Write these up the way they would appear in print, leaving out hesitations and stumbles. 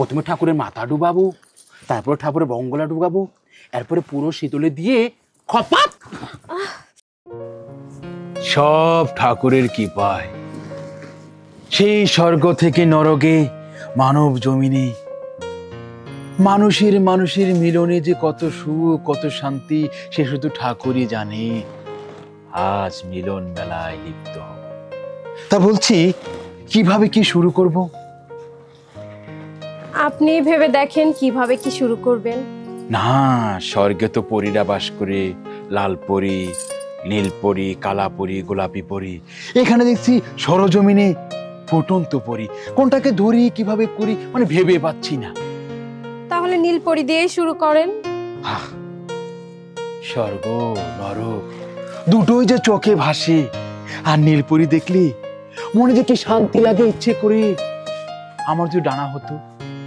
প্রথমে ঠাকুরের মাথা ডুবাবো, তারপরে ঠাকুরের বঙ্গলা ডুবাবো, এরপরে পুরো শীতলে দিয়ে খপাত। সব ঠাকুরের কৃপায় সেই স্বর্গ থেকে নরকে মানব জমিনে মানুষের মানুষের মিলনে যে কত সুখ কত শান্তি সে শুধু ঠাকুরই জানে। আজ মিলন মেলায় লিপ্ত হব। তা বলছি কিভাবে কি শুরু করব? আপনি ভেবে দেখেন কিভাবে কি শুরু করবেন। না, স্বর্গে তো পরীরা বাস করে, লাল পরী, নীল পরী, কালা পরী, গোলাপি পরী। এখানে দেখছি সরজমিনে ফুটন্ত পরী। কোনটাকে ধরি কিভাবে করি মানে ভেবে পাচ্ছি না। তাহলে নীলপরি দিয়েই শুরু করেন। স্বর্গ নরক দুটোই যে চোখে ভাসে, আর নীলপরি দেখলে মনে যে কি শান্তি লাগে। ইচ্ছে করে আমার যদি ডানা হতো,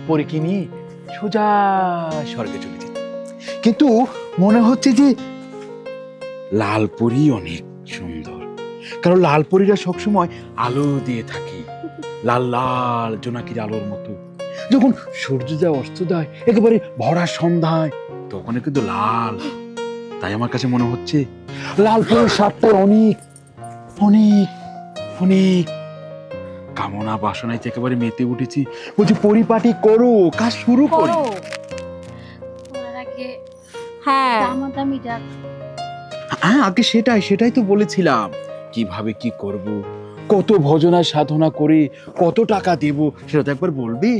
পরীকে নিয়ে সোজা স্বর্গে চলে যেত। কিন্তু মনে হচ্ছে যে লাল পরী অনেক সুন্দর, কারণ লাল পরীরা সবসময় আলো দিয়ে থাকে, লাল লাল জোনাকির আলোর মতো। যখন সূর্যোদয় অস্তোদয় একেবারে ভরা সন্ধ্যায়, তখন কিন্তু লাল। তাই আমার কাছে মনে হচ্ছে লাল পরীর স্বাদটা অনেক অনেক অনেক। কামনা বাসনায় একেবারে মেতে উঠেছি। বলছি পরিপাটি করো, কাজ শুরু করো। হ্যাঁ, আগে সেটাই তো বলেছিলাম। কিভাবে কি করব, কত ভজনা সাধনা করে কত টাকা দেব সেটা তো একবার বলবে।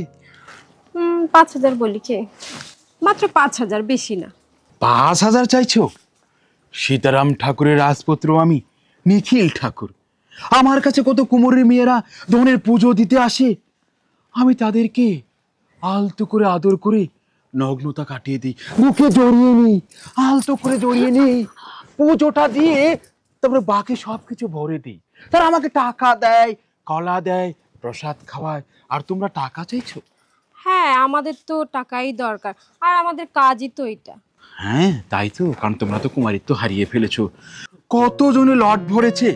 ৫,০০০ বলি কে? মাত্র ৫,০০০, বেশি না। ৫,০০০ চাইছো? সীতারাম ঠাকুরের রাজপুত্র আমি, নিখিল ঠাকুর। আমার কাছে কত কুমোরের মেয়েরা ধনের পুজো দিতে আসে। আমি তাদেরকে আলতো করে আদর করে নগ্নতা কাটিয়ে দিই, বুকে জড়িয়ে নিই, আলতো করে জড়িয়ে নিই, পুজোটা দিয়ে তারপরে বাকি সবকিছু ভরে দিই। তারা আমাকে টাকা দেয়, কলা দেয়, প্রসাদ খাওয়ায়। আর তোমরা টাকা চাইছো? হ্যাঁ, আমাদের তো টাকাই দরকার, আর আমাদের কাজই তো এটা। হ্যাঁ তাই তো, কারণ তোমরা তো কুমারিত্ব হারিয়ে ফেলেছো। কতজনে লট ভরেছে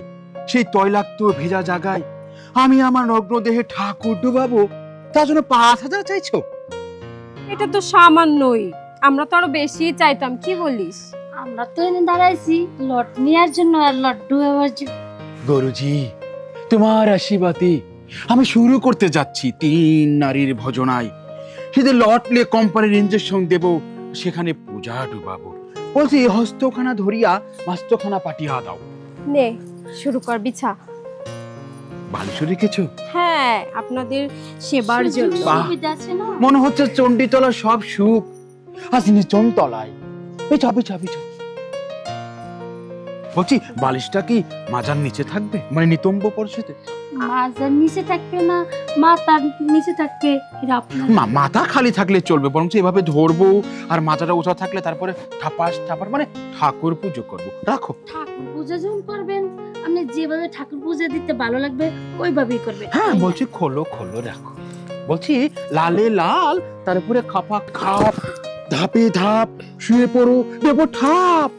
সেই তৈলাক্ত ভেজা জায়গায়। আমি আমার নগ্ন দেহে ঠাকুর ডুবাবো, তার জন্য ৫,০০০ চাইছো? এটা তো সামান্যই, আমরা তো আরো বেশি চাইতাম। কি বলিস? আমরা তো এনে দাঁড়াইছি লট নেওয়ার জন্য আর লড্ডু হওয়ার জন্য। গুরুজি, তোমার আশীর্বাদে আমি শুরু করতে যাচ্ছি ৩ নারীর ভজনায়। সেদিন লটলে কোম্পানির ইঞ্জেকশন দেব, সেখানে পূজা ডুবাবো। বলছি হস্তখানা ধরিয়া মাস্তখানা পাঠিয়া দাও। নে শুরু কর, বিছা। বালিশ রেখেছো? হ্যাঁ, আপনাদের সেবার জন্য। সুবিধা আছে না? মনে হচ্ছে চণ্ডীতলা সব সুখ আজ নিচনতলায়। পিছা পিছা পিছা। বলছি বালিশটা কি মাজার নিচে থাকবে, মানে নিতম্ব পরিচিতে? মাজার নিচে থাকবে না, মাথার নিচে থাকবে। মাথা খালি থাকলে চলবে, বরং এভাবে ধরবো আর মাথাটা উঁচা থাকলে তারপরে ঠাপাস ঠাপার মানে ঠাকুর পুজো করবো। রাখো। ঠাকুর পূজা যখন করবেন, আপনি যেভাবে ঠাকুর পূজা দিতে ভালো লাগবে ওইভাবেই করবেন। হ্যাঁ বলছি খোলো খোলো, রাখো। বলছি লালে লাল, তারপরে খাপা খাপ, ধাপে ধাপ, শুয়ে পড়ো, দেবো ঠাপ।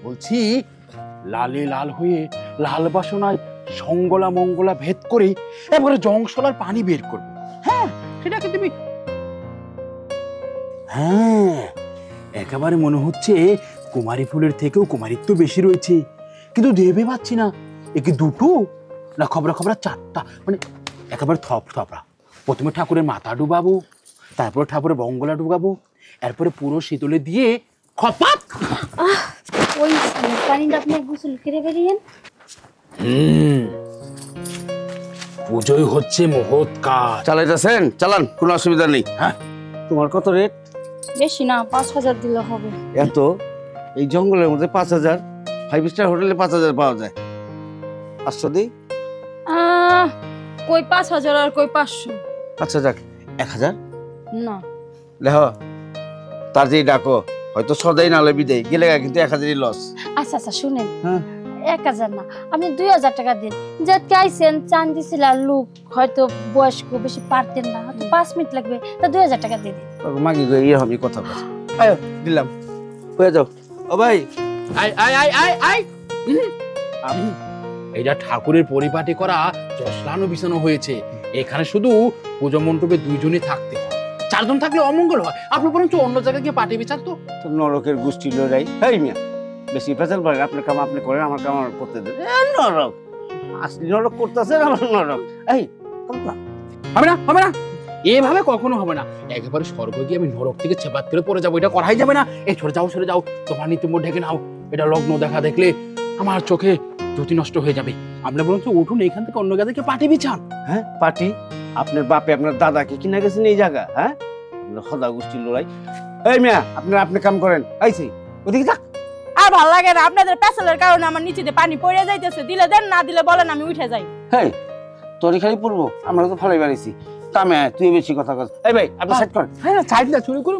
বলছি লালে লাল হয়ে লাল বাসনায় সঙ্গলা মঙ্গলা ভেদ করে এবারে জংশলার পানি বের করবো। হ্যাঁ সেটাকে তুমি, হ্যাঁ একেবারে মনে হচ্ছে কুমারী ফুলের থেকেও কুমারিত্ব বেশি রয়েছে, কিন্তু ভেবে পাচ্ছি না একে দুটো না খবরা খবরা 4টা, মানে একেবারে থপ থপড়া। প্রথমে ঠাকুরের মাথা ডুবাবো, তারপরে ঠাকুরের বঙ্গলা ডুবাবো, এরপরে পুরো শীতলে দিয়ে খপাত। ওই পানিটা আপনি গোসল করে বেরিয়েন। পুজোই হচ্ছে মহৎ কাজ। চালাইতেছেন চালান, কোনো অসুবিধা নেই। হ্যাঁ তোমার কত রেট? বেশি না, ৫,০০০ দিলে হবে। এত? এই জঙ্গলের মধ্যে ৫,০০০? 5 স্টার হোটেলে ৫,০০০ পাওয়া যায়। 500 দিই? কই ৫,০০০ আর কই ৫০০। আচ্ছা যাক, ১,০০০ না। লেহ তার যেই ডাকো, হয়তো সদাই নালে বিদেয় গেলে কিন্তু ১,০০০ই লস। আচ্ছা আচ্ছা শুনেন, হ্যাঁ ১,০০০ না, আপনি ২,০০০ টাকা দিন। যেতে আইসেন চান দিছিল লোক, হয়তো বয়স্ক, বেশি পারতেন না, হয়তো 5 মিনিট লাগবে, তা ২,০০০ টাকা দিয়ে দিন। মাগি গো এরকমই কথা বলছে। আয় দিলাম, হয়ে যাও। ও ভাই I I I I I, এইটা ঠাকুরের পরিপাটি করা চশলানো বিছানো হয়েছে, এখানে শুধু পুজো মণ্ডপে 2 জনই থাকতে হয়, 4 জন থাকলে অমঙ্গল হয়। আপনি বরঞ্চ অন্য জায়গায় গিয়ে পার্টি বিচার তো। তো নরকের গোষ্ঠী লড়াই, এই মিয়া বেশি পেঁচাল পারেন, আপনার কাম আপনি করেন, আমার কাম আমার করতে দেন। নরক আসলি নরক করতেছেন, আমার নরক। এই করো না। হবে না, হবে না, এভাবে কখনো হবে না। একেবারে স্বর্গ গিয়ে আমি নরক থেকে চেপাত করে পড়ে যাবো, এটা করাই যাবে না। এই সরে যাও, সরে যাও, তোমার নীতিম্ব ঢেকে নাও। এটা লগ্ন দেখা দেখলে আমার চোখে জ্যোতি নষ্ট হয়ে যাবে। আপনি বরঞ্চ উঠুন, এখান থেকে অন্য জায়গায় পার্টি বিছান। হ্যাঁ পার্টি? আপনার বাপে আপনার দাদাকে কিনা গেছেন এই জায়গা? হ্যাঁ হদা গোষ্ঠীর লড়াই। এই মিয়া আপনি কাম করেন, আইছি ওদিকে থাক। আর ভালো লাগে না, আপনাদের পেছালের কারণে আমার নিচেতে পানি পড়ে যাইতেছে। দিলে দেন, না দিলে বলেন, আমি উঠে যাই। হেই তোরই খালি পড়বো, আমরা তো ফলাই বাড়িছি। কামে তুই বেশি কথা কস। এই ভাই আপনি সেট করেন। হ্যাঁ, সাইড না চুরি করে